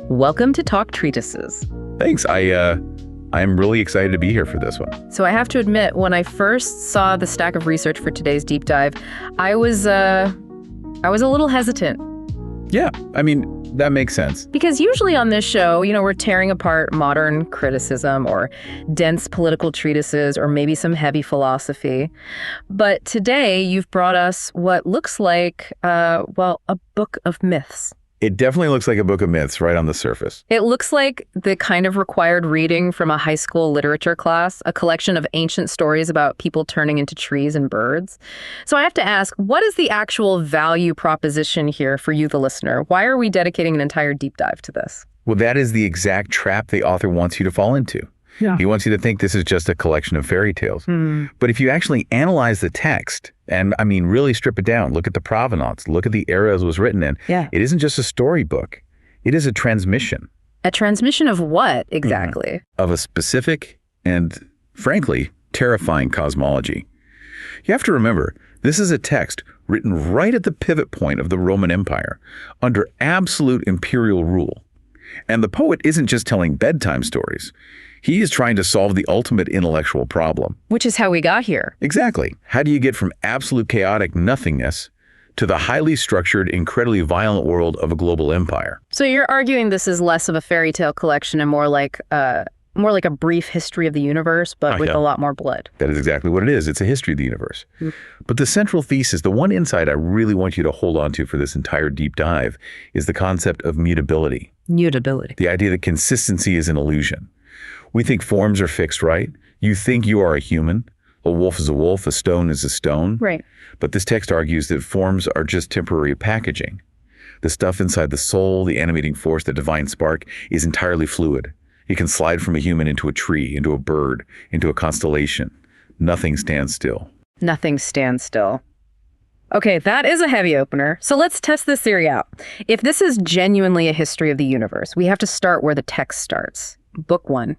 Welcome to Talk Treatises. Thanks. I'm really excited to be here for this one. So I have to admit, when I first saw the stack of research for today's deep dive, I was a little hesitant. Yeah, I mean, that makes sense. Because usually on this show, we're tearing apart modern criticism or dense political treatises or maybe some heavy philosophy. But today you've brought us what looks like, a book of myths. It definitely looks like a book of myths right on the surface. It looks like the kind of required reading from a high school literature class, a collection of ancient stories about people turning into trees and birds. So I have to ask, what is the actual value proposition here for you, the listener? Why are we dedicating an entire deep dive to this? Well, that is the exact trap the author wants you to fall into. Yeah. He wants you to think this is just a collection of fairy tales. But if you actually analyze the text, and I mean really strip it down, look at the provenance, look at the era it was written in, it isn't just a storybook. It is a transmission. A transmission of what exactly? Of a specific and, frankly, terrifying cosmology. You have to remember, this is a text written right at the pivot point of the Roman Empire, under absolute imperial rule. And the poet isn't just telling bedtime stories. He is trying to solve the ultimate intellectual problem. Which is how we got here. Exactly. How do you get from absolute chaotic nothingness to the highly structured, incredibly violent world of a global empire? So you're arguing this is less of a fairy tale collection and more like a brief history of the universe, but with a lot more blood. That is exactly what it is. It's a history of the universe. But the central thesis, the one insight I really want you to hold on to for this entire deep dive, is the concept of mutability. Mutability. The idea that consistency is an illusion. We think forms are fixed, right? You think you are a human. A wolf is a wolf, a stone is a stone. Right. But this text argues that forms are just temporary packaging. The stuff inside the soul, the animating force, the divine spark, is entirely fluid. It can slide from a human into a tree, into a bird, into a constellation. Nothing stands still. Nothing stands still. Okay, that is a heavy opener. So let's test this theory out. If this is genuinely a history of the universe, we have to start where the text starts. Book 1.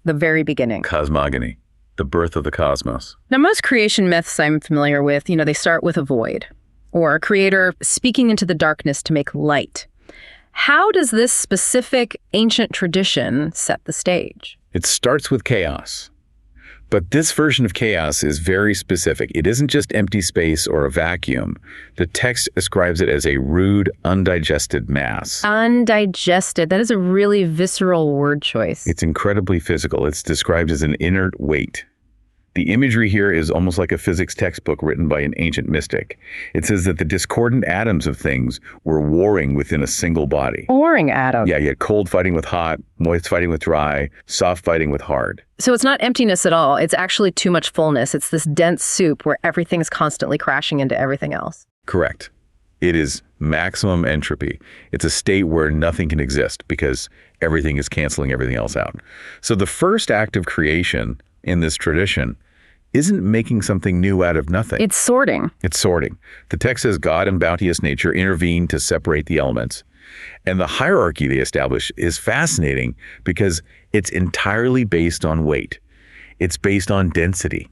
The very beginning. Cosmogony, the birth of the cosmos. Now, most creation myths I'm familiar with, they start with a void, or a creator speaking into the darkness to make light. How does this specific ancient tradition set the stage? It starts with chaos. But this version of chaos is very specific. It isn't just empty space or a vacuum. The text describes it as a rude, undigested mass. Undigested. That is a really visceral word choice. It's incredibly physical. It's described as an inert weight. The imagery here is almost like a physics textbook written by an ancient mystic. It says that the discordant atoms of things were warring within a single body. Warring atoms? Yeah, you had cold fighting with hot, moist fighting with dry, soft fighting with hard. So it's not emptiness at all. It's actually too much fullness. It's this dense soup where everything's constantly crashing into everything else. Correct. It is maximum entropy. It's a state where nothing can exist because everything is canceling everything else out. So the first act of creation in this tradition isn't making something new out of nothing. It's sorting. It's sorting. The text says God and bounteous nature intervene to separate the elements. And the hierarchy they establish is fascinating because it's entirely based on weight. It's based on density.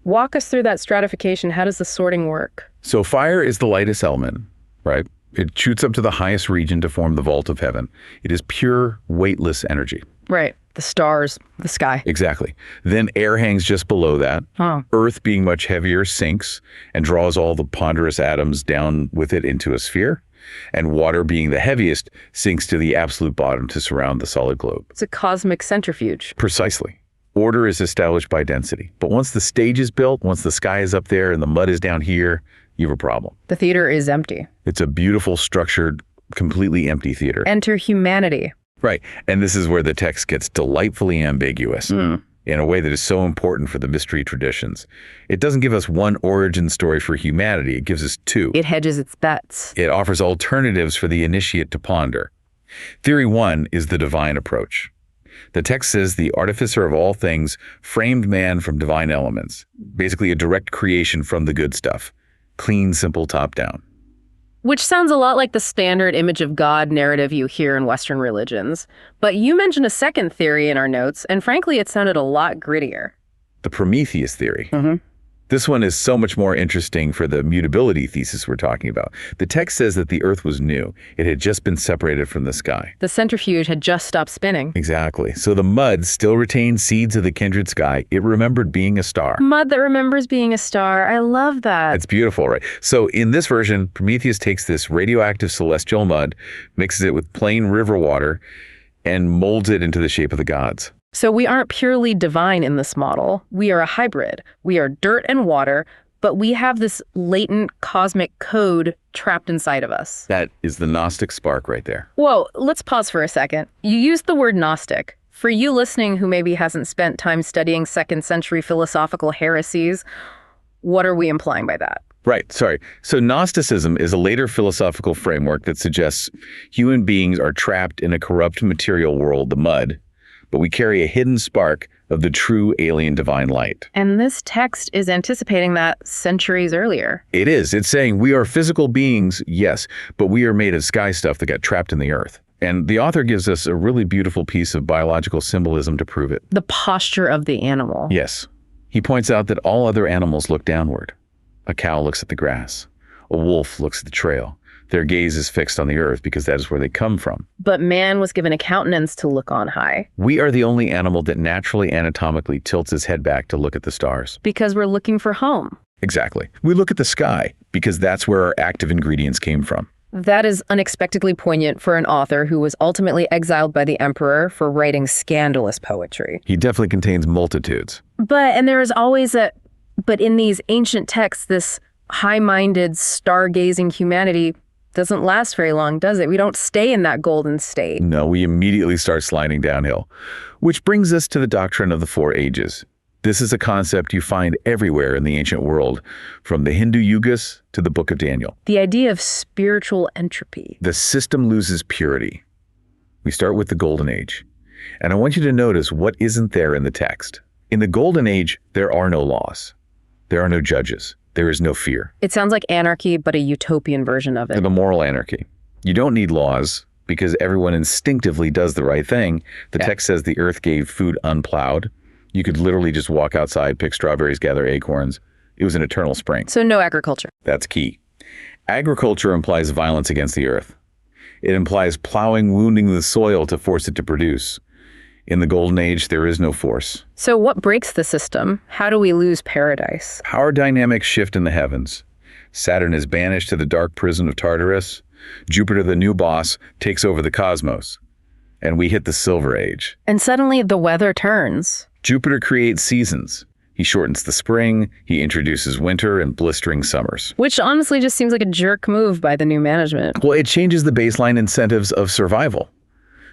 Walk us through that stratification. How does the sorting work? So fire is the lightest element, right? It shoots up to the highest region to form the vault of heaven. It is pure, weightless energy. Right. The stars, the sky. Exactly. Then air hangs just below that. Earth, being much heavier, sinks and draws all the ponderous atoms down with it into a sphere. And water, being the heaviest, sinks to the absolute bottom to surround the solid globe. It's a cosmic centrifuge. Precisely. Order is established by density. But once the stage is built, once the sky is up there and the mud is down here, you have a problem. The theater is empty. It's a beautiful, structured, completely empty theater. Enter humanity. Right. And this is where the text gets delightfully ambiguous in a way that is so important for the mystery traditions. It doesn't give us one origin story for humanity. It gives us two. It hedges its bets. It offers alternatives for the initiate to ponder. Theory 1 is the divine approach. The text says the artificer of all things framed man from divine elements, basically a direct creation from the good stuff. Clean, simple, top down. Which sounds a lot like the standard image of God narrative you hear in Western religions. But you mentioned a second theory in our notes, and frankly, it sounded a lot grittier. The Prometheus theory. This one is so much more interesting for the mutability thesis we're talking about. The text says that the Earth was new. It had just been separated from the sky. The centrifuge had just stopped spinning. Exactly. So the mud still retained seeds of the kindred sky. It remembered being a star. Mud that remembers being a star. I love that. It's beautiful, right? So in this version, Prometheus takes this radioactive celestial mud, mixes it with plain river water, and molds it into the shape of the gods. So we aren't purely divine in this model. We are a hybrid. We are dirt and water, but we have this latent cosmic code trapped inside of us. That is the Gnostic spark right there. Whoa, let's pause for a second. You used the word Gnostic. For you listening who maybe hasn't spent time studying second century philosophical heresies, what are we implying by that? Right, sorry. So Gnosticism is a later philosophical framework that suggests human beings are trapped in a corrupt material world, the mud, but we carry a hidden spark of the true alien divine light. And this text is anticipating that centuries earlier. It is. It's saying we are physical beings, yes, but we are made of sky stuff that got trapped in the earth. And the author gives us a really beautiful piece of biological symbolism to prove it. The posture of the animal. Yes. He points out that all other animals look downward. A cow looks at the grass. A wolf looks at the trail. Their gaze is fixed on the earth because that is where they come from. But man was given a countenance to look on high. We are the only animal that naturally anatomically tilts its head back to look at the stars. Because we're looking for home. Exactly. We look at the sky because that's where our active ingredients came from. That is unexpectedly poignant for an author who was ultimately exiled by the emperor for writing scandalous poetry. He definitely contains multitudes. And there is always but in these ancient texts, this high-minded, stargazing humanity doesn't last very long, does it? We don't stay in that golden state. No, we immediately start sliding downhill. Which brings us to the doctrine of the four ages. This is a concept you find everywhere in the ancient world, from the Hindu Yugas to the Book of Daniel. The idea of spiritual entropy. The system loses purity. We start with the Golden Age. And I want you to notice what isn't there in the text. In the Golden Age, there are no laws. There are no judges. There is no fear. It sounds like anarchy, but a utopian version of it. The moral anarchy. You don't need laws because everyone instinctively does the right thing. The text says the earth gave food unplowed. You could literally just walk outside, pick strawberries, gather acorns. It was an eternal spring. So no agriculture. That's key. Agriculture implies violence against the earth. It implies plowing, wounding the soil to force it to produce. In the Golden Age, there is no force. So what breaks the system? How do we lose paradise? Power dynamics shift in the heavens. Saturn is banished to the dark prison of Tartarus. Jupiter, the new boss, takes over the cosmos. And we hit the Silver Age. And suddenly the weather turns. Jupiter creates seasons. He shortens the spring, he introduces winter and blistering summers. Which honestly just seems like a jerk move by the new management. Well, it changes the baseline incentives of survival.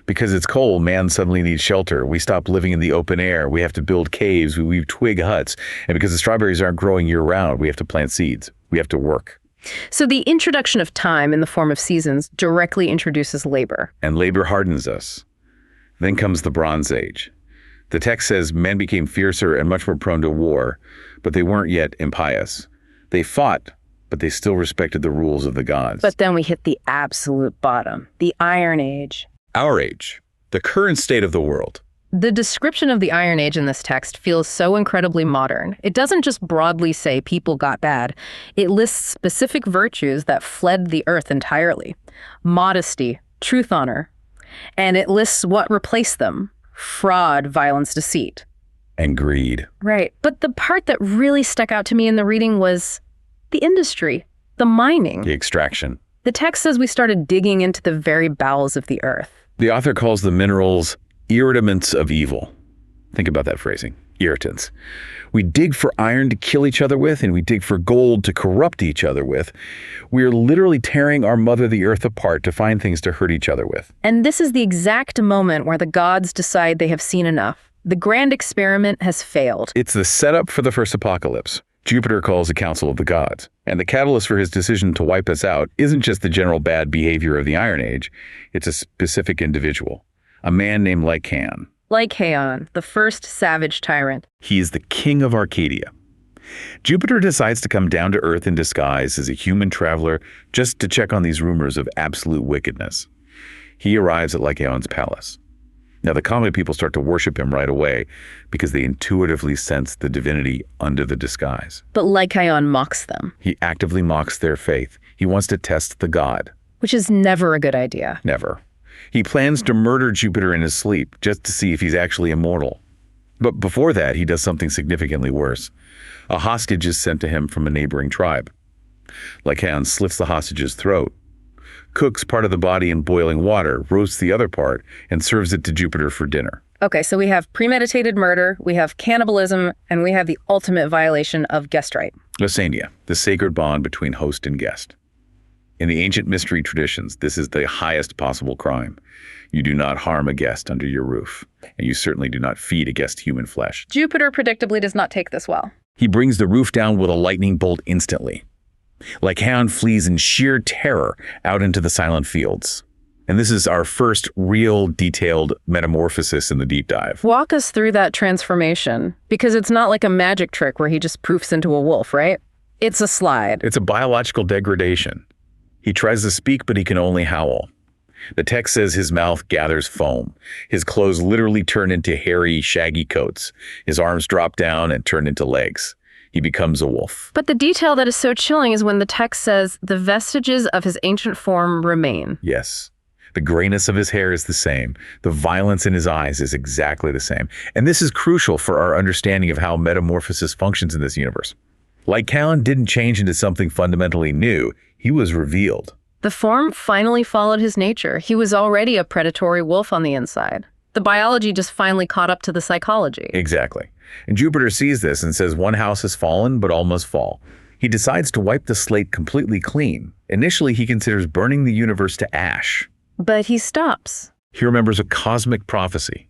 Because it's cold, man suddenly needs shelter. We stop living in the open air. We have to build caves. We weave twig huts. And because the strawberries aren't growing year-round, we have to plant seeds. We have to work. So the introduction of time in the form of seasons directly introduces labor. And labor hardens us. Then comes the Bronze Age. The text says men became fiercer and much more prone to war, but they weren't yet impious. They fought, but they still respected the rules of the gods. But then we hit the absolute bottom, the Iron Age. Our age, the current state of the world. The description of the Iron Age in this text feels so incredibly modern. It doesn't just broadly say people got bad. It lists specific virtues that fled the earth entirely. Modesty, truth, honor. And it lists what replaced them. Fraud, violence, deceit. And greed. Right. But the part that really stuck out to me in the reading was the industry, the mining. The extraction. The text says we started digging into the very bowels of the earth. The author calls the minerals irritants of evil. Think about that phrasing, irritants. We dig for iron to kill each other with, and we dig for gold to corrupt each other with. We are literally tearing our mother, the earth, apart to find things to hurt each other with. And this is the exact moment where the gods decide they have seen enough. The grand experiment has failed. It's the setup for the first apocalypse. Jupiter calls a council of the gods. And the catalyst for his decision to wipe us out isn't just the general bad behavior of the Iron Age. It's a specific individual, a man named Lycaon. Lycaon, the first savage tyrant. He is the king of Arcadia. Jupiter decides to come down to Earth in disguise as a human traveler just to check on these rumors of absolute wickedness. He arrives at Lycaon's palace. Now, the common people start to worship him right away because they intuitively sense the divinity under the disguise. But Lycaon mocks them. He actively mocks their faith. He wants to test the god. Which is never a good idea. Never. He plans to murder Jupiter in his sleep just to see if he's actually immortal. But before that, he does something significantly worse. A hostage is sent to him from a neighboring tribe. Lycaon slits the hostage's throat, cooks part of the body in boiling water, roasts the other part, and serves it to Jupiter for dinner. Okay, so we have premeditated murder, we have cannibalism, and we have the ultimate violation of guest right. Lasagna, the sacred bond between host and guest. In the ancient mystery traditions, this is the highest possible crime. You do not harm a guest under your roof, and you certainly do not feed a guest human flesh. Jupiter predictably does not take this well. He brings the roof down with a lightning bolt instantly. Lycaon flees in sheer terror out into the silent fields. And this is our first real detailed metamorphosis in the deep dive. Walk us through that transformation, because it's not like a magic trick where he just poofs into a wolf, right? It's a slide. It's a biological degradation. He tries to speak, but he can only howl. The text says his mouth gathers foam. His clothes literally turn into hairy, shaggy coats. His arms drop down and turn into legs. He becomes a wolf. But the detail that is so chilling is when the text says the vestiges of his ancient form remain. Yes. The grayness of his hair is the same. The violence in his eyes is exactly the same. And this is crucial for our understanding of how metamorphosis functions in this universe. Lycaon didn't change into something fundamentally new. He was revealed. The form finally followed his nature. He was already a predatory wolf on the inside. The biology just finally caught up to the psychology. Exactly. And Jupiter sees this and says one house has fallen, but all must fall. He decides to wipe the slate completely clean. Initially, he considers burning the universe to ash. But he stops. He remembers a cosmic prophecy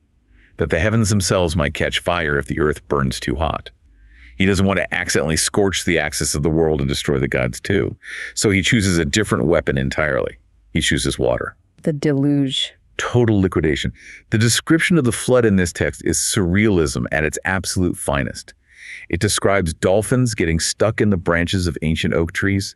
that the heavens themselves might catch fire if the earth burns too hot. He doesn't want to accidentally scorch the axis of the world and destroy the gods too. So he chooses a different weapon entirely. He chooses water. The deluge. Total liquidation. The description of the flood in this text is surrealism at its absolute finest. It describes dolphins getting stuck in the branches of ancient oak trees.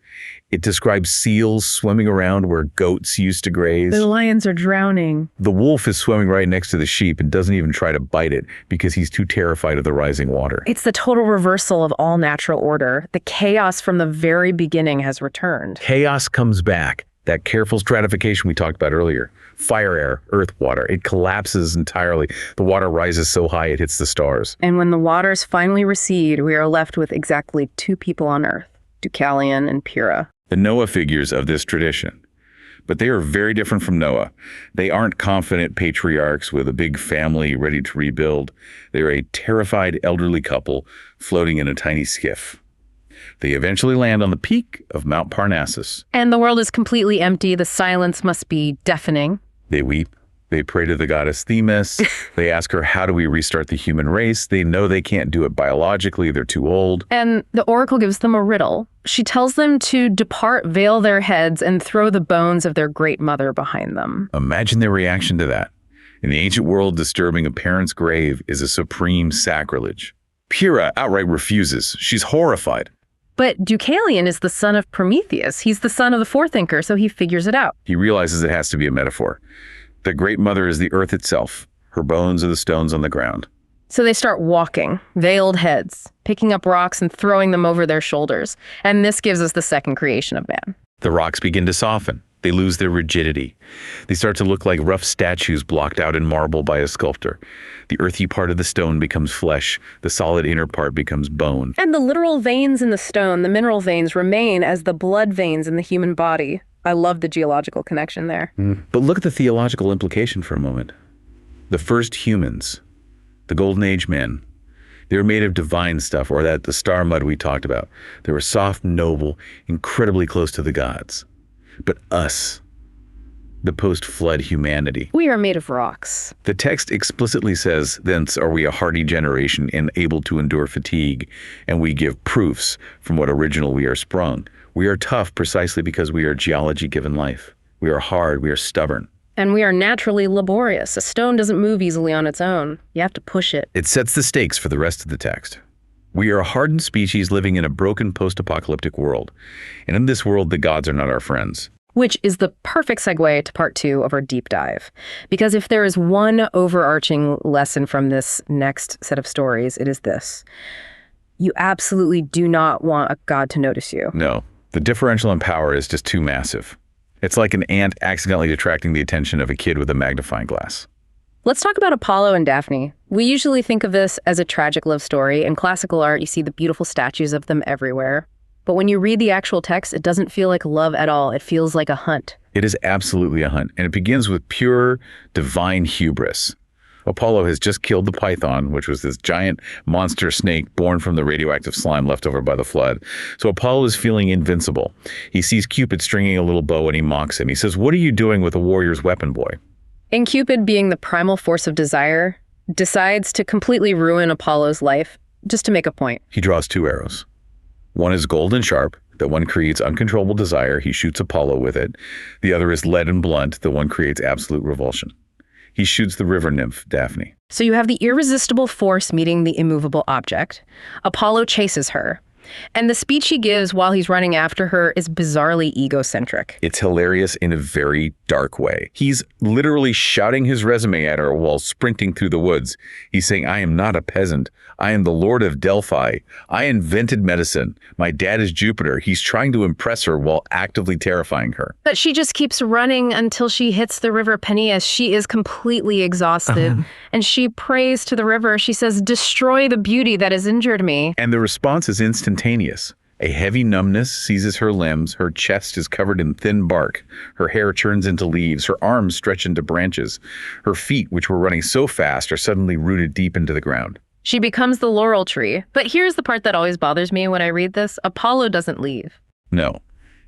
It describes seals swimming around where goats used to graze. The lions are drowning. The wolf is swimming right next to the sheep and doesn't even try to bite it because he's too terrified of the rising water. It's the total reversal of all natural order. The chaos from the very beginning has returned. Chaos comes back. That careful stratification we talked about earlier. Fire, air, earth, water. It collapses entirely. The water rises so high it hits the stars. And when the waters finally recede, we are left with exactly two people on Earth, Deucalion and Pyrrha. The Noah figures of this tradition. But they are very different from Noah. They aren't confident patriarchs with a big family ready to rebuild. They are a terrified elderly couple floating in a tiny skiff. They eventually land on the peak of Mount Parnassus. And the world is completely empty. The silence must be deafening. They weep. They pray to the goddess Themis. They ask her, how do we restart the human race? They know they can't do it biologically. They're too old. And the oracle gives them a riddle. She tells them to depart, veil their heads, and throw the bones of their great mother behind them. Imagine their reaction to that. In the ancient world, disturbing a parent's grave is a supreme sacrilege. Pyrrha outright refuses. She's horrified. But Deucalion is the son of Prometheus. He's the son of the forethinker, so he figures it out. He realizes it has to be a metaphor. The Great Mother is the earth itself. Her bones are the stones on the ground. So they start walking, veiled heads, picking up rocks and throwing them over their shoulders. And this gives us the second creation of man. The rocks begin to soften. They lose their rigidity. They start to look like rough statues blocked out in marble by a sculptor. The earthy part of the stone becomes flesh. The solid inner part becomes bone. And the literal veins in the stone, the mineral veins, remain as the blood veins in the human body. I love the geological connection there. But look at the theological implication for a moment. The first humans, the Golden Age men, they were made of divine stuff, or the star mud we talked about. They were soft, noble, incredibly close to the gods. But us, the post-flood humanity. We are made of rocks. The text explicitly says, thence are we a hardy generation and able to endure fatigue, and we give proofs from what original we are sprung. We are tough precisely because we are geology given life. We are hard, we are stubborn. And we are naturally laborious. A stone doesn't move easily on its own. You have to push it. It sets the stakes for the rest of the text. We are a hardened species living in a broken post-apocalyptic world. And in this world, the gods are not our friends. which is the perfect segue to part 2 of our deep dive. Because if there is one overarching lesson from this next set of stories, it is this. You absolutely do not want a god to notice you. No, the differential in power is just too massive. It's like an ant accidentally attracting the attention of a kid with a magnifying glass. Let's talk about Apollo and Daphne. We usually think of this as a tragic love story. In classical art, you see the beautiful statues of them everywhere. But when you read the actual text, it doesn't feel like love at all. It feels like a hunt. It is absolutely a hunt, and it begins with pure divine hubris. Apollo has just killed the python, which was this giant monster snake born from the radioactive slime left over by the flood. So Apollo is feeling invincible. He sees Cupid stringing a little bow and he mocks him. He says, "What are you doing with a warrior's weapon, boy?" And Cupid, being the primal force of desire, decides to completely ruin Apollo's life just to make a point. He draws 2 arrows. One is gold and sharp. The one creates uncontrollable desire. He shoots Apollo with it. The other is lead and blunt. The one creates absolute revulsion. He shoots the river nymph, Daphne. So you have the irresistible force meeting the immovable object. Apollo chases her. And the speech he gives while he's running after her is bizarrely egocentric. It's hilarious in a very dark way. He's literally shouting his resume at her while sprinting through the woods. He's saying, "I am not a peasant. I am the Lord of Delphi. I invented medicine. My dad is Jupiter." He's trying to impress her while actively terrifying her. But she just keeps running until she hits the river Peneus. She is completely exhausted. And she prays to the river. She says, "Destroy the beauty that has injured me." And the response is instantaneous. A heavy numbness seizes her limbs. Her chest is covered in thin bark. Her hair turns into leaves. Her arms stretch into branches. Her feet, which were running so fast, are suddenly rooted deep into the ground. She becomes the laurel tree. But here's the part that always bothers me when I read this. Apollo doesn't leave. No.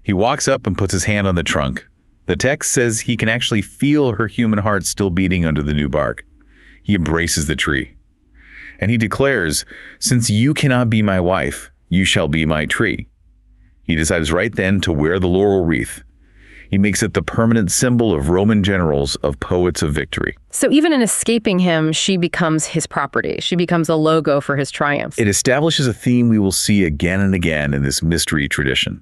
He walks up and puts his hand on the trunk. The text says he can actually feel her human heart still beating under the new bark. He embraces the tree. And he declares, "Since you cannot be my wife, you shall be my tree." He decides right then to wear the laurel wreath. He makes it the permanent symbol of Roman generals, of poets of victory. So even in escaping him, she becomes his property. She becomes a logo for his triumphs. It establishes a theme we will see again and again in this mystery tradition.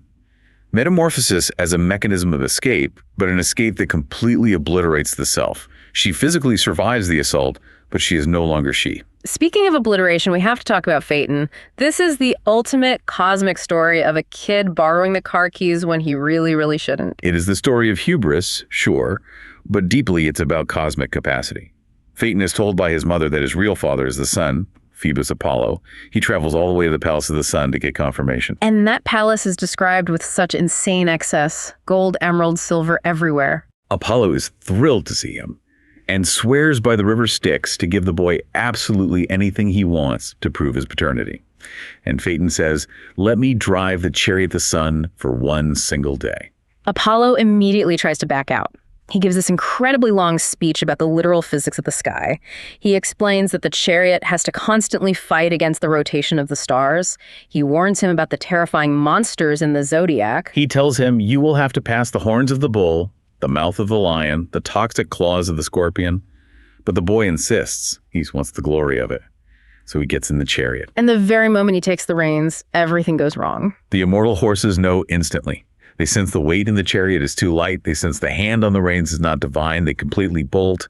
Metamorphosis as a mechanism of escape, but an escape that completely obliterates the self. She physically survives the assault, but she is no longer she. Speaking of obliteration, we have to talk about Faten. This is the ultimate cosmic story of a kid borrowing the car keys when he really, really shouldn't. It is the story of hubris, sure, but deeply it's about cosmic capacity. Faten is told by his mother that his real father is the sun, Phoebus Apollo. He travels all the way to the palace of the sun to get confirmation. And that palace is described with such insane excess. Gold, emerald, silver everywhere. Apollo is thrilled to see him and swears by the river Styx to give the boy absolutely anything he wants to prove his paternity. And Faten says, "Let me drive the chariot of the sun for one single day." Apollo immediately tries to back out. He gives this incredibly long speech about the literal physics of the sky. He explains that the chariot has to constantly fight against the rotation of the stars. He warns him about the terrifying monsters in the zodiac. He tells him, "You will have to pass the horns of the bull, the mouth of the lion, the toxic claws of the scorpion." But the boy insists. He wants the glory of it. So he gets in the chariot. And the very moment he takes the reins, everything goes wrong. The immortal horses know instantly. They sense the weight in the chariot is too light. They sense the hand on the reins is not divine. They completely bolt.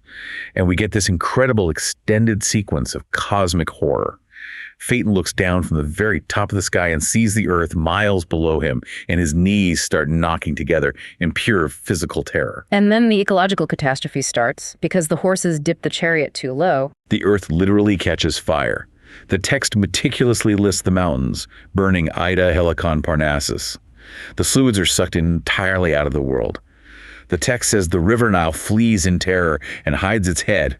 And we get this incredible extended sequence of cosmic horror. Faten looks down from the very top of the sky and sees the earth miles below him, and his knees start knocking together in pure physical terror. And then the ecological catastrophe starts because the horses dip the chariot too low. The earth literally catches fire. The text meticulously lists the mountains, burning Ida, Helicon, Parnassus. The fluids are sucked entirely out of the world. The text says the river Nile flees in terror and hides its head,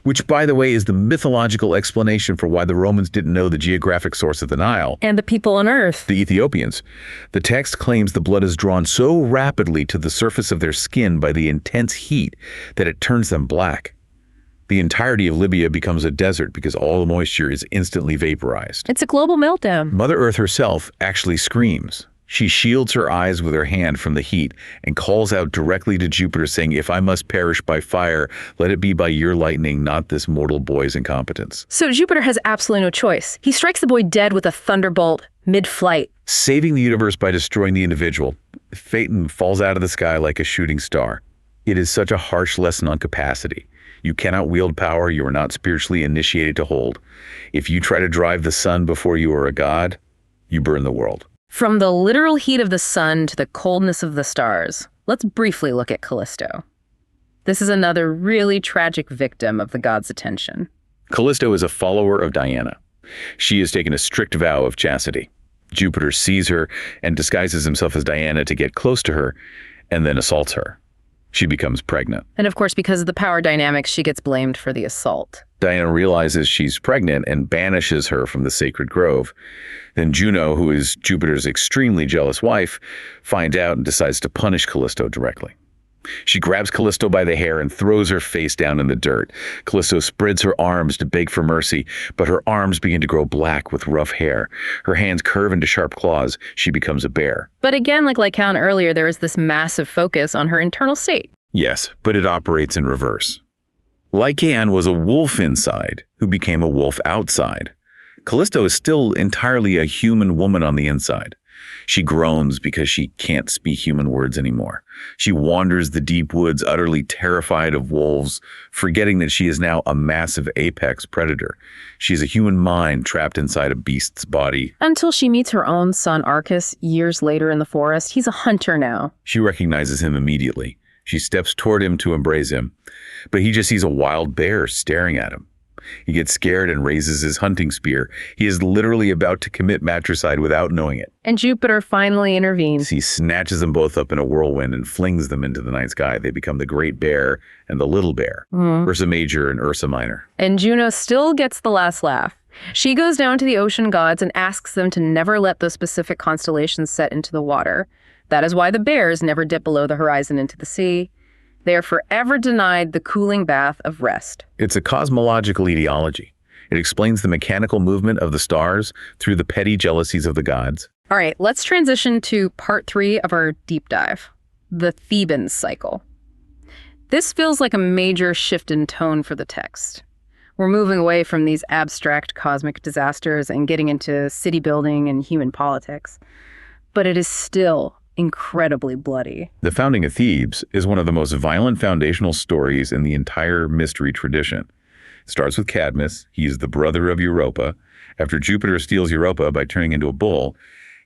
which, by the way, is the mythological explanation for why the Romans didn't know the geographic source of the Nile. And the people on Earth. The Ethiopians. The text claims the blood is drawn so rapidly to the surface of their skin by the intense heat that it turns them black. The entirety of Libya becomes a desert because all the moisture is instantly vaporized. It's a global meltdown. Mother Earth herself actually screams. She shields her eyes with her hand from the heat and calls out directly to Jupiter, saying, "If I must perish by fire, let it be by your lightning, not this mortal boy's incompetence." So Jupiter has absolutely no choice. He strikes the boy dead with a thunderbolt mid-flight. Saving the universe by destroying the individual, Faten falls out of the sky like a shooting star. It is such a harsh lesson on capacity. You cannot wield power you are not spiritually initiated to hold. If you try to drive the sun before you are a god, you burn the world. From the literal heat of the sun to the coldness of the stars, let's briefly look at Callisto. This is another really tragic victim of the god's attention. Callisto is a follower of Diana. She has taken a strict vow of chastity. Jupiter sees her and disguises himself as Diana to get close to her, and then assaults her. She becomes pregnant. And of course, because of the power dynamics, she gets blamed for the assault. Diana realizes she's pregnant and banishes her from the sacred grove. Then Juno, who is Jupiter's extremely jealous wife, finds out and decides to punish Callisto directly. She grabs Callisto by the hair and throws her face down in the dirt. Callisto spreads her arms to beg for mercy, but her arms begin to grow black with rough hair. Her hands curve into sharp claws. She becomes a bear. But again, like Lycaon earlier, there is this massive focus on her internal state. Yes, but it operates in reverse. Lycaon was a wolf inside who became a wolf outside. Callisto is still entirely a human woman on the inside. She groans because she can't speak human words anymore. She wanders the deep woods, utterly terrified of wolves, forgetting that she is now a massive apex predator. She is a human mind trapped inside a beast's body. Until she meets her own son, Arcus, years later in the forest. He's a hunter now. She recognizes him immediately. She steps toward him to embrace him, but he just sees a wild bear staring at him. He gets scared and raises his hunting spear. He is literally about to commit matricide without knowing it. And Jupiter finally intervenes. He snatches them both up in a whirlwind and flings them into the night sky. They become the Great Bear and the Little Bear, Ursa Major and Ursa Minor. And Juno still gets the last laugh. She goes down to the ocean gods and asks them to never let those specific constellations set into the water. That is why the bears never dip below the horizon into the sea. They are forever denied the cooling bath of rest. It's a cosmological etiology. It explains the mechanical movement of the stars through the petty jealousies of the gods. All right, let's transition to part 3 of our deep dive, the Theban cycle. This feels like a major shift in tone for the text. We're moving away from these abstract cosmic disasters and getting into city building and human politics. But it is still incredibly bloody. The founding of Thebes is one of the most violent foundational stories in the entire mystery tradition. It starts with Cadmus. He is the brother of Europa. After Jupiter steals Europa by turning into a bull,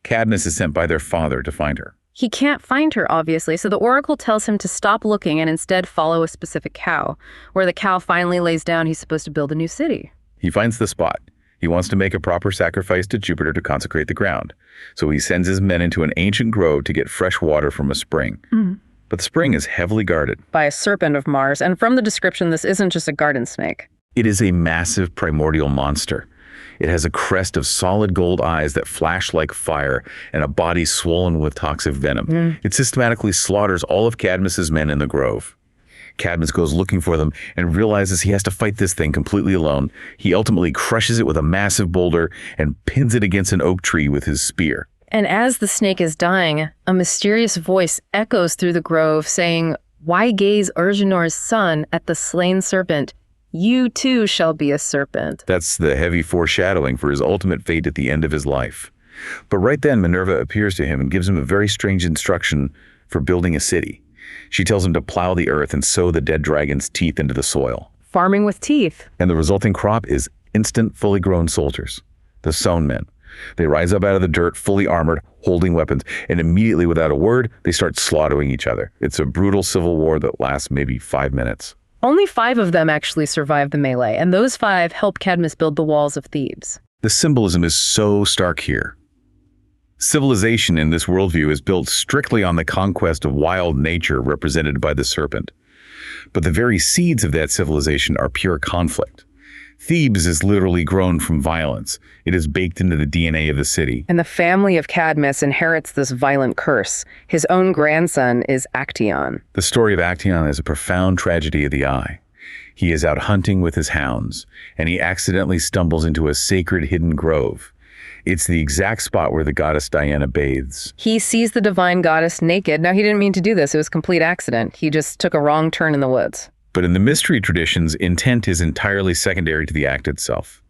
Cadmus is sent by their father to find her. He can't find her, obviously, so the oracle tells him to stop looking and instead follow a specific cow. Where the cow finally lays down, he's supposed to build a new city. He finds the spot. He wants to make a proper sacrifice to Jupiter to consecrate the ground. So he sends his men into an ancient grove to get fresh water from a spring. But the spring is heavily guarded by a serpent of Mars, and from the description, this isn't just a garden snake. It is a massive primordial monster. It has a crest of solid gold eyes that flash like fire and a body swollen with toxic venom. It systematically slaughters all of Cadmus's men in the grove. Cadmus goes looking for them and realizes he has to fight this thing completely alone. He ultimately crushes it with a massive boulder and pins it against an oak tree with his spear. And as the snake is dying, a mysterious voice echoes through the grove saying, "Why gaze Urginor's son at the slain serpent? You too shall be a serpent." That's the heavy foreshadowing for his ultimate fate at the end of his life. But right then, Minerva appears to him and gives him a very strange instruction for building a city. She tells him to plow the earth and sow the dead dragon's teeth into the soil. Farming with teeth. And the resulting crop is instant, fully grown soldiers, the sown men. They rise up out of the dirt, fully armored, holding weapons, and immediately, without a word, they start slaughtering each other. It's a brutal civil war that lasts maybe 5 minutes. Only 5 of them actually survive the melee, and those 5 help Cadmus build the walls of Thebes. The symbolism is so stark here. Civilization in this worldview is built strictly on the conquest of wild nature represented by the serpent. But the very seeds of that civilization are pure conflict. Thebes is literally grown from violence. It is baked into the DNA of the city. And the family of Cadmus inherits this violent curse. His own grandson is Actaeon. The story of Actaeon is a profound tragedy of the eye. He is out hunting with his hounds, and he accidentally stumbles into a sacred hidden grove. It's the exact spot where the goddess Diana bathes. He sees the divine goddess naked. Now, he didn't mean to do this. It was a complete accident. He just took a wrong turn in the woods. But in the mystery traditions, intent is entirely secondary to the act itself.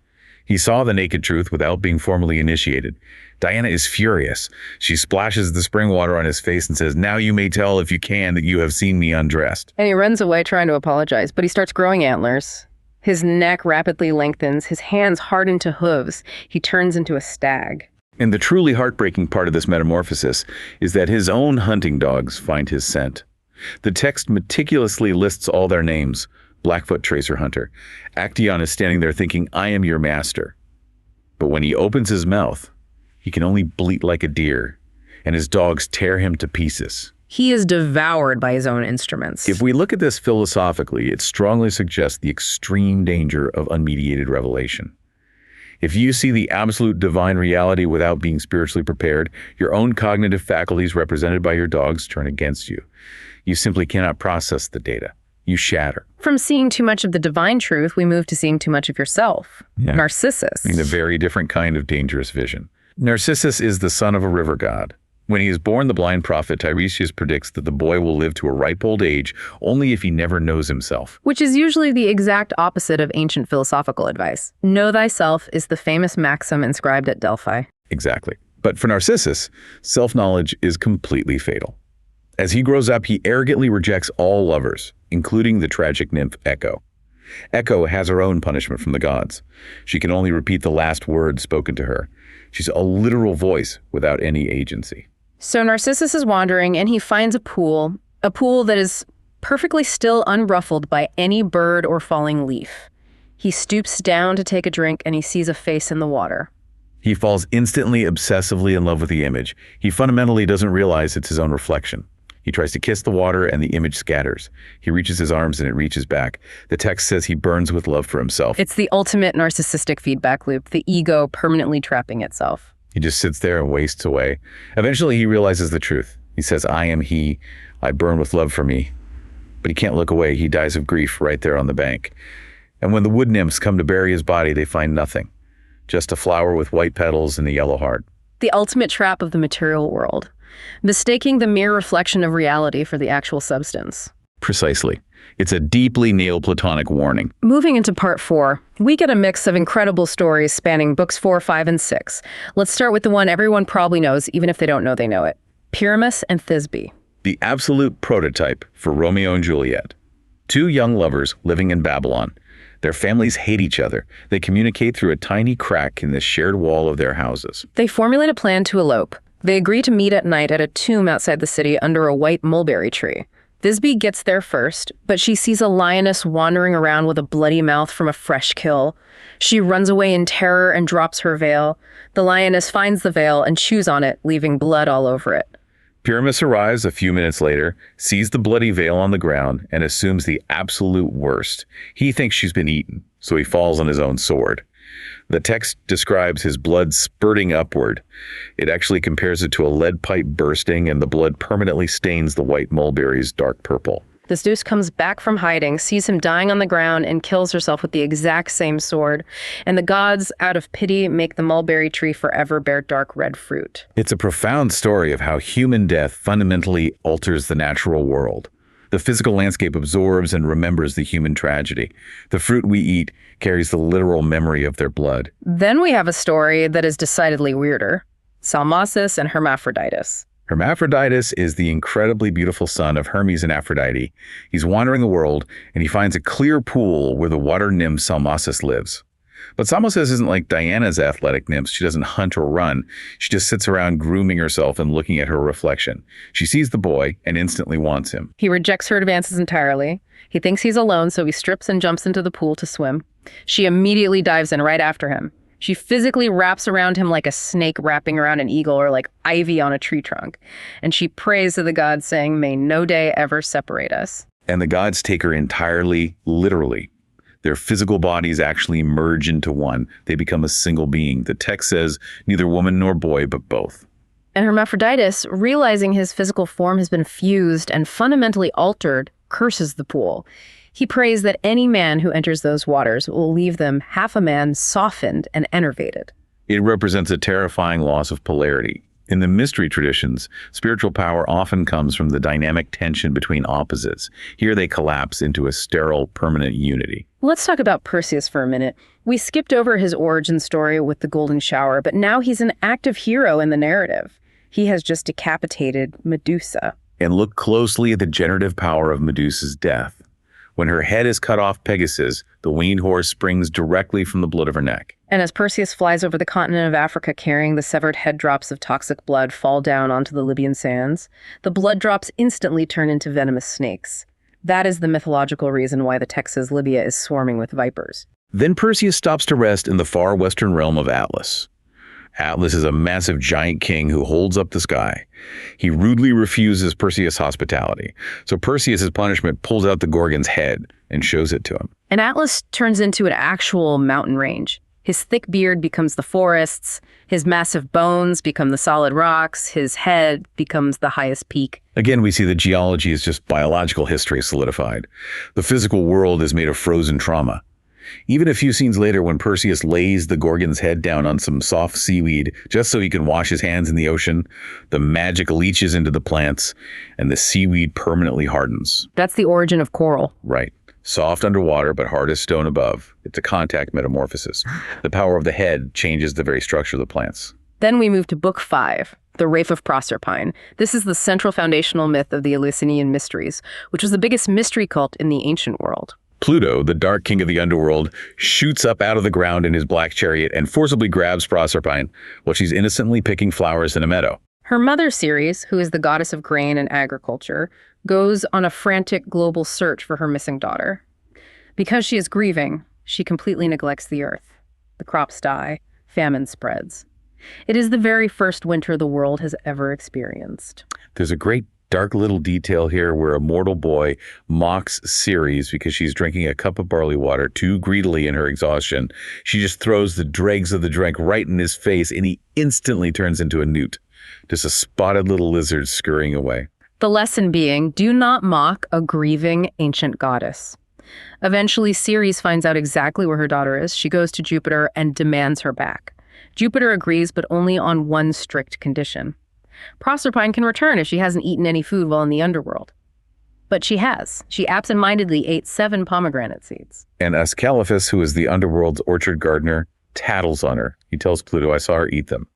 He saw the naked truth without being formally initiated. Diana is furious. She splashes the spring water on his face and says, "Now you may tell if you can that you have seen me undressed." And he runs away trying to apologize, but he starts growing antlers. His neck rapidly lengthens, his hands harden to hooves. He turns into a stag. And the truly heartbreaking part of this metamorphosis is that his own hunting dogs find his scent. The text meticulously lists all their names. Blackfoot Tracer Hunter. Actaeon is standing there thinking, "I am your master." But when he opens his mouth, he can only bleat like a deer, and his dogs tear him to pieces. He is devoured by his own instruments. If we look at this philosophically, it strongly suggests the extreme danger of unmediated revelation. If you see the absolute divine reality without being spiritually prepared, your own cognitive faculties represented by your dogs turn against you. You simply cannot process the data. You shatter. From seeing too much of the divine truth, we move to seeing too much of yourself. Yeah. Narcissus. A very different kind of dangerous vision. Narcissus is the son of a river god. When he is born, the blind prophet Tiresias predicts that the boy will live to a ripe old age only if he never knows himself. Which is usually the exact opposite of ancient philosophical advice. Know thyself is the famous maxim inscribed at Delphi. Exactly. But for Narcissus, self-knowledge is completely fatal. As he grows up, he arrogantly rejects all lovers, including the tragic nymph Echo. Echo has her own punishment from the gods. She can only repeat the last words spoken to her. She's a literal voice without any agency. So Narcissus is wandering and he finds a pool that is perfectly still, unruffled by any bird or falling leaf. He stoops down to take a drink and he sees a face in the water. He falls instantly, obsessively in love with the image. He fundamentally doesn't realize it's his own reflection. He tries to kiss the water and the image scatters. He reaches his arms and it reaches back. The text says he burns with love for himself. It's the ultimate narcissistic feedback loop, the ego permanently trapping itself. He just sits there and wastes away. Eventually he realizes the truth. He says, "I am he. I burn with love for me." But he can't look away. He dies of grief right there on the bank. And when the wood nymphs come to bury his body, they find nothing. Just a flower with white petals and a yellow heart. The ultimate trap of the material world. Mistaking the mere reflection of reality for the actual substance. Precisely. It's a deeply Neoplatonic warning. Moving into part 4, we get a mix of incredible stories spanning books 4, 5, and 6. Let's start with the one everyone probably knows, even if they don't know they know it. Pyramus and Thisbe. The absolute prototype for Romeo and Juliet. Two young lovers living in Babylon. Their families hate each other. They communicate through a tiny crack in the shared wall of their houses. They formulate a plan to elope. They agree to meet at night at a tomb outside the city under a white mulberry tree. Thisbe gets there first, but she sees a lioness wandering around with a bloody mouth from a fresh kill. She runs away in terror and drops her veil. The lioness finds the veil and chews on it, leaving blood all over it. Pyramus arrives a few minutes later, sees the bloody veil on the ground, and assumes the absolute worst. He thinks she's been eaten, so he falls on his own sword. The text describes his blood spurting upward. It actually compares it to a lead pipe bursting, and the blood permanently stains the white mulberries dark purple. The Zeus comes back from hiding, sees him dying on the ground, and kills herself with the exact same sword. And the gods, out of pity, make the mulberry tree forever bear dark red fruit. It's a profound story of how human death fundamentally alters the natural world. The physical landscape absorbs and remembers the human tragedy. The fruit we eat carries the literal memory of their blood. Then we have a story that is decidedly weirder. Salmacis and Hermaphroditus. Hermaphroditus is the incredibly beautiful son of Hermes and Aphrodite. He's wandering the world, and he finds a clear pool where the water nymph Salmacis lives. But Salmacis isn't like Diana's athletic nymphs. She doesn't hunt or run. She just sits around grooming herself and looking at her reflection. She sees the boy and instantly wants him. He rejects her advances entirely. He thinks he's alone, so he strips and jumps into the pool to swim. She immediately dives in right after him. She physically wraps around him like a snake wrapping around an eagle or like ivy on a tree trunk. And she prays to the gods, saying, "May no day ever separate us." And the gods take her entirely, literally. Their physical bodies actually merge into one. They become a single being. The text says neither woman nor boy, but both. And Hermaphroditus, realizing his physical form has been fused and fundamentally altered, curses the pool. He prays that any man who enters those waters will leave them half a man, softened and enervated. It represents a terrifying loss of polarity. In the mystery traditions, spiritual power often comes from the dynamic tension between opposites. Here they collapse into a sterile, permanent unity. Let's talk about Perseus for a minute. We skipped over his origin story with the golden shower, but now he's an active hero in the narrative. He has just decapitated Medusa. And look closely at the generative power of Medusa's death. When her head is cut off Pegasus, the winged horse springs directly from the blood of her neck. And as Perseus flies over the continent of Africa carrying the severed head drops of toxic blood fall down onto the Libyan sands, the blood drops instantly turn into venomous snakes. That is the mythological reason why the text says Libya is swarming with vipers. Then Perseus stops to rest in the far western realm of Atlas. Atlas is a massive giant king who holds up the sky. He rudely refuses Perseus' hospitality, so Perseus' punishment pulls out the Gorgon's head and shows it to him. And Atlas turns into an actual mountain range. His thick beard becomes the forests, his massive bones become the solid rocks, his head becomes the highest peak. Again, we see the geology is just biological history solidified. The physical world is made of frozen trauma. Even a few scenes later, when Perseus lays the Gorgon's head down on some soft seaweed just so he can wash his hands in the ocean, the magic leaches into the plants, and the seaweed permanently hardens. That's the origin of coral. Right. Soft underwater, but hard as stone above. It's a contact metamorphosis. The power of the head changes the very structure of the plants. Then we move to Book 5, The Rape of Proserpine. This is the central foundational myth of the Eleusinian Mysteries, which was the biggest mystery cult in the ancient world. Pluto, the dark king of the underworld, shoots up out of the ground in his black chariot and forcibly grabs Proserpine while she's innocently picking flowers in a meadow. Her mother, Ceres, who is the goddess of grain and agriculture, goes on a frantic global search for her missing daughter. Because she is grieving, she completely neglects the earth. The crops die, famine spreads. It is the very first winter the world has ever experienced. There's a great dark little detail here where a mortal boy mocks Ceres because she's drinking a cup of barley water too greedily in her exhaustion. She just throws the dregs of the drink right in his face, and he instantly turns into a newt, just a spotted little lizard scurrying away. The lesson being, do not mock a grieving ancient goddess. Eventually, Ceres finds out exactly where her daughter is. She goes to Jupiter and demands her back. Jupiter agrees, but only on one strict condition. Proserpine can return if she hasn't eaten any food while in the underworld. But she has. She absentmindedly ate 7 pomegranate seeds. And Ascalaphus, who is the underworld's orchard gardener, tattles on her. He tells Pluto, I saw her eat them.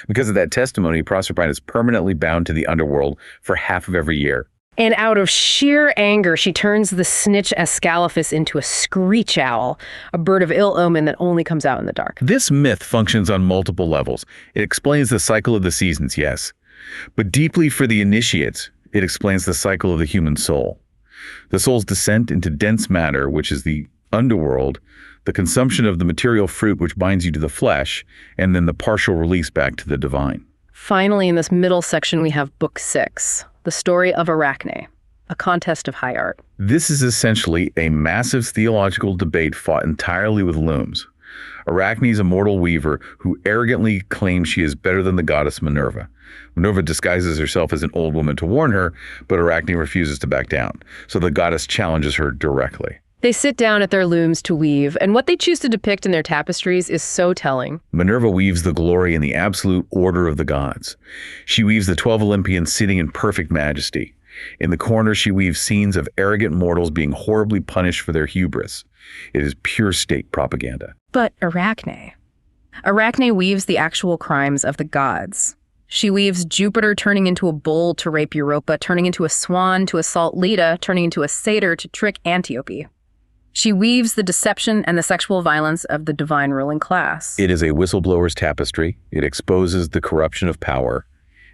Because of that testimony, Proserpine is permanently bound to the underworld for half of every year. And out of sheer anger, she turns the snitch Ascalaphus into a screech owl, a bird of ill omen that only comes out in the dark. This myth functions on multiple levels. It explains the cycle of the seasons, yes. But deeply for the initiates, it explains the cycle of the human soul. The soul's descent into dense matter, which is the underworld, the consumption of the material fruit which binds you to the flesh, and then the partial release back to the divine. Finally, in this middle section, we have Book 6, The Story of Arachne, a contest of high art. This is essentially a massive theological debate fought entirely with looms. Arachne is a mortal weaver who arrogantly claims she is better than the goddess Minerva. Minerva disguises herself as an old woman to warn her, but Arachne refuses to back down, so the goddess challenges her directly. They sit down at their looms to weave, and what they choose to depict in their tapestries is so telling. Minerva weaves the glory and the absolute order of the gods. She weaves the 12 Olympians sitting in perfect majesty. In the corner, she weaves scenes of arrogant mortals being horribly punished for their hubris. It is pure state propaganda. But Arachne weaves the actual crimes of the gods. She weaves Jupiter turning into a bull to rape Europa, turning into a swan to assault Leda, turning into a satyr to trick Antiope. She weaves the deception and the sexual violence of the divine ruling class. It is a whistleblower's tapestry. It exposes the corruption of power.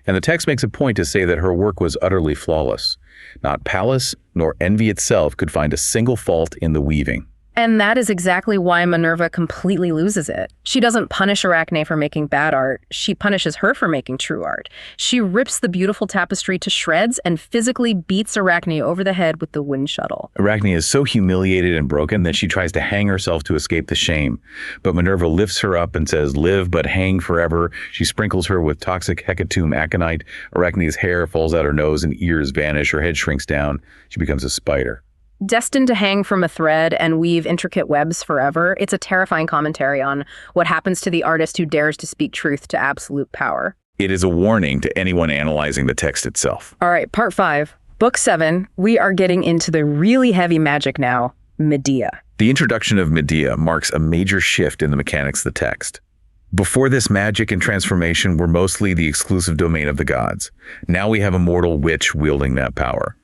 And the text makes a point to say that her work was utterly flawless. Not Pallas nor envy itself could find a single fault in the weaving. And that is exactly why Minerva completely loses it. She doesn't punish Arachne for making bad art. She punishes her for making true art. She rips the beautiful tapestry to shreds and physically beats Arachne over the head with the wind shuttle. Arachne is so humiliated and broken that she tries to hang herself to escape the shame. But Minerva lifts her up and says, live but hang forever. She sprinkles her with toxic hecatomb aconite. Arachne's hair falls out her nose and ears vanish. Her head shrinks down. She becomes a spider. Destined to hang from a thread and weave intricate webs forever, it's a terrifying commentary on what happens to the artist who dares to speak truth to absolute power. It is a warning to anyone analyzing the text itself. All right, part 5, book 7. We are getting into the really heavy magic now, Medea. The introduction of Medea marks a major shift in the mechanics of the text. Before this, magic and transformation were mostly the exclusive domain of the gods. Now we have a mortal witch wielding that power.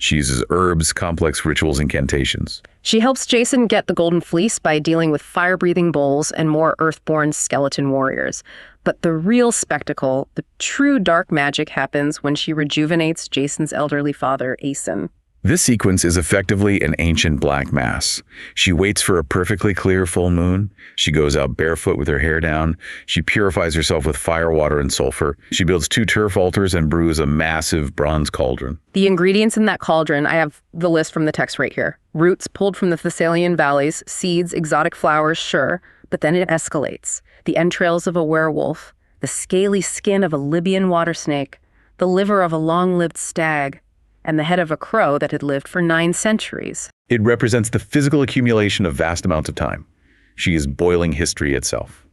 She uses herbs, complex rituals, incantations. She helps Jason get the Golden Fleece by dealing with fire-breathing bulls and more earthborn skeleton warriors. But the real spectacle, the true dark magic, happens when she rejuvenates Jason's elderly father, I-VII. This sequence is effectively an ancient black mass. She waits for a perfectly clear full moon. She goes out barefoot with her hair down. She purifies herself with fire, water, and sulfur. She builds 2 turf altars and brews a massive bronze cauldron. The ingredients in that cauldron, I have the list from the text right here. Roots pulled from the Thessalian valleys, seeds, exotic flowers, sure, but then it escalates. The entrails of a werewolf, the scaly skin of a Libyan water snake, the liver of a long-lived stag, and the head of a crow that had lived for 9 centuries. It represents the physical accumulation of vast amounts of time. She is boiling history itself.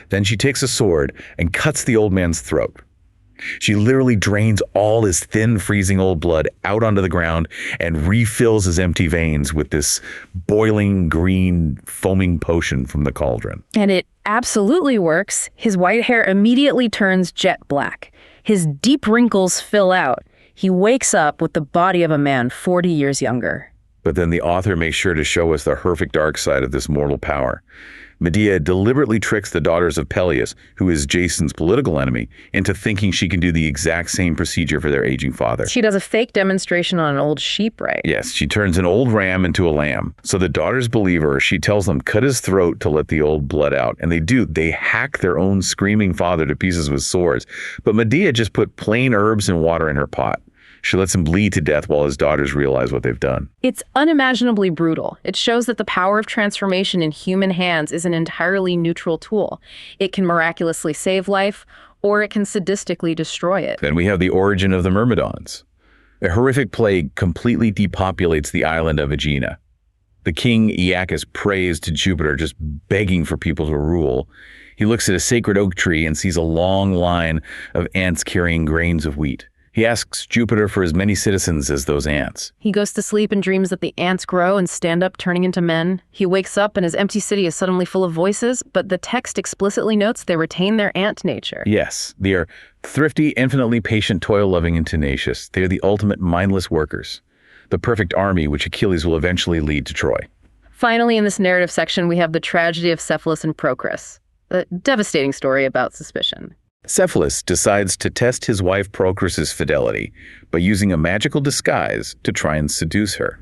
Then she takes a sword and cuts the old man's throat. She literally drains all his thin, freezing old blood out onto the ground and refills his empty veins with this boiling, green, foaming potion from the cauldron. And it absolutely works. His white hair immediately turns jet black. His deep wrinkles fill out. He wakes up with the body of a man 40 years younger. But then the author makes sure to show us the horrific dark side of this mortal power. Medea deliberately tricks the daughters of Peleus, who is Jason's political enemy, into thinking she can do the exact same procedure for their aging father. She does a fake demonstration on an old sheep, right? Yes, she turns an old ram into a lamb. So the daughters believe her. She tells them, cut his throat to let the old blood out. And they do. They hack their own screaming father to pieces with swords. But Medea just put plain herbs and water in her pot. She lets him bleed to death while his daughters realize what they've done. It's unimaginably brutal. It shows that the power of transformation in human hands is an entirely neutral tool. It can miraculously save life, or it can sadistically destroy it. Then we have the origin of the Myrmidons. A horrific plague completely depopulates the island of Aegina. The king Aeacus prays to Jupiter, just begging for people to rule. He looks at a sacred oak tree and sees a long line of ants carrying grains of wheat. He asks Jupiter for as many citizens as those ants. He goes to sleep and dreams that the ants grow and stand up, turning into men. He wakes up and his empty city is suddenly full of voices, but the text explicitly notes they retain their ant nature. Yes, they are thrifty, infinitely patient, toil-loving, and tenacious. They are the ultimate mindless workers. The perfect army which Achilles will eventually lead to Troy. Finally, in this narrative section, we have the tragedy of Cephalus and Procris, a devastating story about suspicion. Cephalus decides to test his wife Procris's fidelity by using a magical disguise to try and seduce her.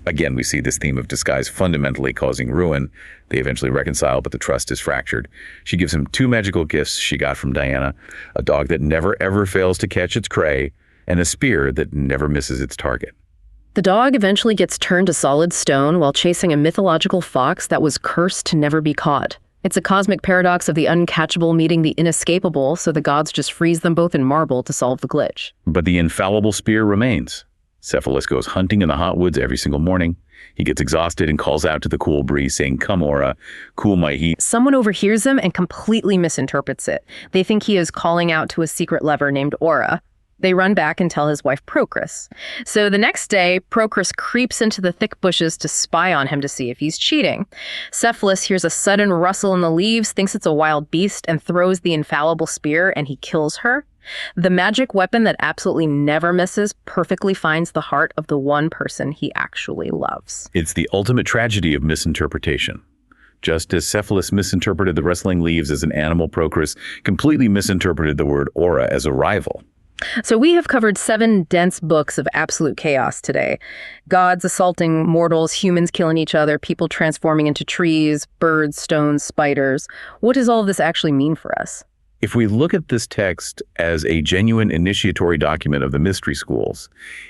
Again, we see this theme of disguise fundamentally causing ruin. They eventually reconcile, but the trust is fractured. She gives him 2 magical gifts she got from Diana, a dog that never ever fails to catch its prey, and a spear that never misses its target. The dog eventually gets turned to solid stone while chasing a mythological fox that was cursed to never be caught. It's a cosmic paradox of the uncatchable meeting the inescapable, so the gods just freeze them both in marble to solve the glitch. But the infallible spear remains. Cephalus goes hunting in the hot woods every single morning. He gets exhausted and calls out to the cool breeze, saying, "Come, Aura, cool my heat." Someone overhears him and completely misinterprets it. They think he is calling out to a secret lover named Aura. They run back and tell his wife Procris. So the next day, Procris creeps into the thick bushes to spy on him to see if he's cheating. Cephalus hears a sudden rustle in the leaves, thinks it's a wild beast, and throws the infallible spear, and he kills her. The magic weapon that absolutely never misses perfectly finds the heart of the one person he actually loves. It's the ultimate tragedy of misinterpretation. Just as Cephalus misinterpreted the rustling leaves as an animal, Procris completely misinterpreted the word aura as a rival. So we have covered 7 dense books of absolute chaos today. Gods assaulting mortals, humans killing each other, people transforming into trees, birds, stones, spiders. What does all of this actually mean for us? If we look at this text as a genuine initiatory document of the mystery schools,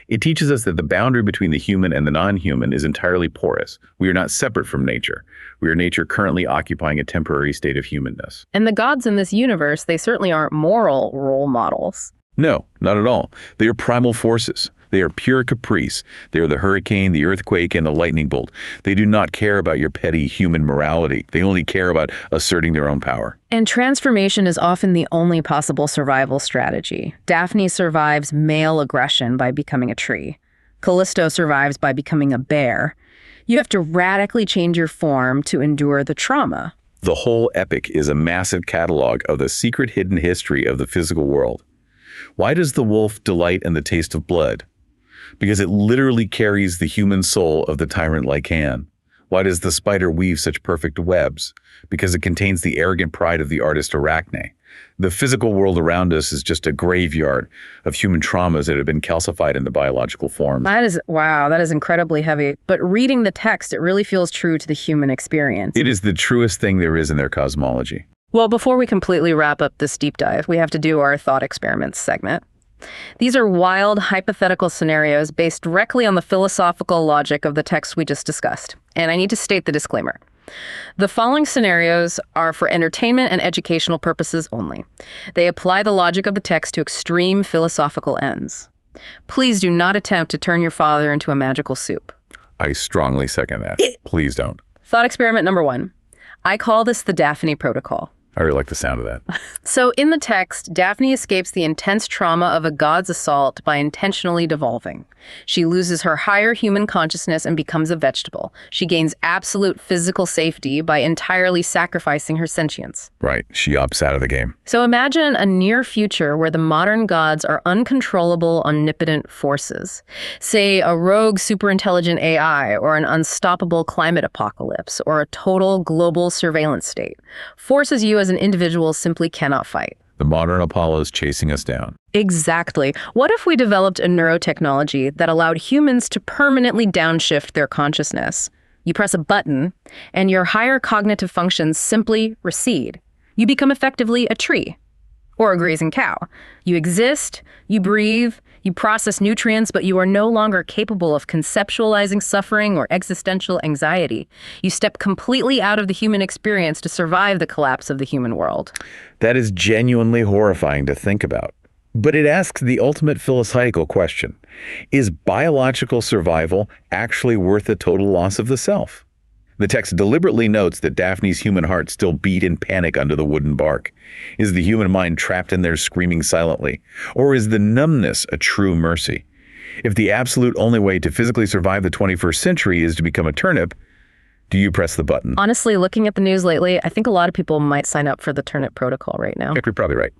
it teaches us that the boundary between the human and the non-human is entirely porous. We are not separate from nature. We are nature currently occupying a temporary state of humanness. And the gods in this universe, they certainly aren't moral role models. No, not at all. They are primal forces. They are pure caprice. They are the hurricane, the earthquake, and the lightning bolt. They do not care about your petty human morality. They only care about asserting their own power. And transformation is often the only possible survival strategy. Daphne survives male aggression by becoming a tree. Callisto survives by becoming a bear. You have to radically change your form to endure the trauma. The whole epic is a massive catalog of the secret hidden history of the physical world. Why does the wolf delight in the taste of blood? Because it literally carries the human soul of the tyrant Lycan. Why does the spider weave such perfect webs? Because it contains the arrogant pride of the artist Arachne. The physical world around us is just a graveyard of human traumas that have been calcified into biological forms. Wow, that is incredibly heavy. But reading the text, it really feels true to the human experience. It is the truest thing there is in their cosmology. Well, before we completely wrap up this deep dive, we have to do our thought experiments segment. These are wild, hypothetical scenarios based directly on the philosophical logic of the text we just discussed. And I need to state the disclaimer. The following scenarios are for entertainment and educational purposes only. They apply the logic of the text to extreme philosophical ends. Please do not attempt to turn your father into a magical soup. I strongly second that. Please don't. Thought experiment number 1. I call this the Daphne Protocol. I really like the sound of that. So in the text, Daphne escapes the intense trauma of a god's assault by intentionally devolving. She loses her higher human consciousness and becomes a vegetable. She gains absolute physical safety by entirely sacrificing her sentience. Right. She opts out of the game. So imagine a near future where the modern gods are uncontrollable, omnipotent forces. Say a rogue superintelligent AI, or an unstoppable climate apocalypse, or a total global surveillance state. Forces you as an individual simply cannot fight. The modern Apollo is chasing us down. Exactly. What if we developed a neurotechnology that allowed humans to permanently downshift their consciousness? You press a button, and your higher cognitive functions simply recede. You become effectively a tree or a grazing cow. You exist, you breathe, you process nutrients, but you are no longer capable of conceptualizing suffering or existential anxiety. You step completely out of the human experience to survive the collapse of the human world. That is genuinely horrifying to think about. But it asks the ultimate philosophical question. Is biological survival actually worth the total loss of the self? The text deliberately notes that Daphne's human heart still beat in panic under the wooden bark. Is the human mind trapped in there screaming silently? Or is the numbness a true mercy? If the absolute only way to physically survive the 21st century is to become a turnip, do you press the button? Honestly, looking at the news lately, I think a lot of people might sign up for the turnip protocol right now. You're probably right.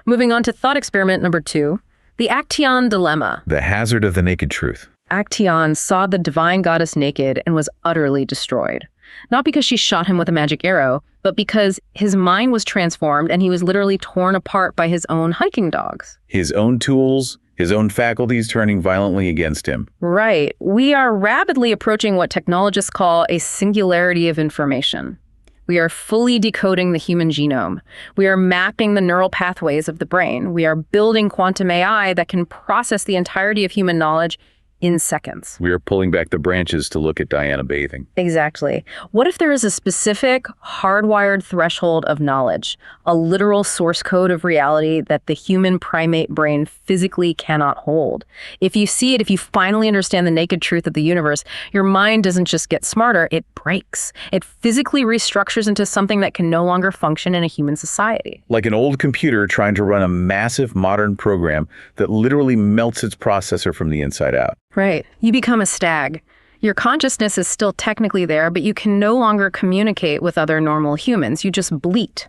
Moving on to thought experiment number 2, the Actaeon dilemma. The hazard of the naked truth. Actaeon saw the divine goddess naked and was utterly destroyed. Not because she shot him with a magic arrow, but because his mind was transformed and he was literally torn apart by his own hiking dogs. His own tools, his own faculties turning violently against him. Right. We are rapidly approaching what technologists call a singularity of information. We are fully decoding the human genome. We are mapping the neural pathways of the brain. We are building quantum AI that can process the entirety of human knowledge in seconds. We are pulling back the branches to look at Diana bathing. Exactly. What if there is a specific hardwired threshold of knowledge, a literal source code of reality that the human primate brain physically cannot hold? If you see it, if you finally understand the naked truth of the universe, your mind doesn't just get smarter, it breaks. It physically restructures into something that can no longer function in a human society. Like an old computer trying to run a massive modern program that literally melts its processor from the inside out. Right. You become a stag. Your consciousness is still technically there, but you can no longer communicate with other normal humans. You just bleat.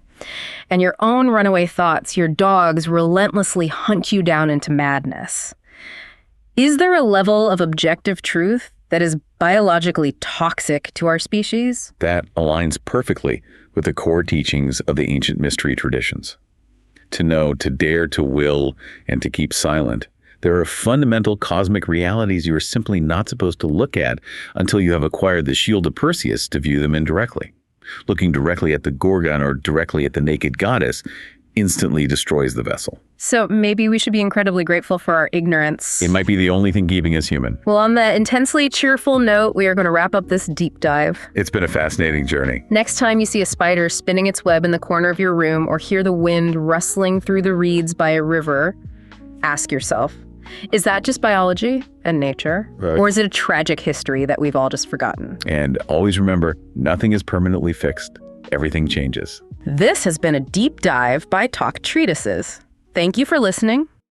And your own runaway thoughts, your dogs, relentlessly hunt you down into madness. Is there a level of objective truth that is biologically toxic to our species? That aligns perfectly with the core teachings of the ancient mystery traditions. To know, to dare, to will, and to keep silent. There are fundamental cosmic realities you are simply not supposed to look at until you have acquired the shield of Perseus to view them indirectly. Looking directly at the Gorgon or directly at the naked goddess instantly destroys the vessel. So maybe we should be incredibly grateful for our ignorance. It might be the only thing keeping us human. Well, on that intensely cheerful note, we are going to wrap up this deep dive. It's been a fascinating journey. Next time you see a spider spinning its web in the corner of your room or hear the wind rustling through the reeds by a river, ask yourself, Is that just biology and nature? Right. Or is it a tragic history that we've all just forgotten? And always remember, nothing is permanently fixed. Everything changes. This has been a deep dive by Talk Treatises. Thank you for listening.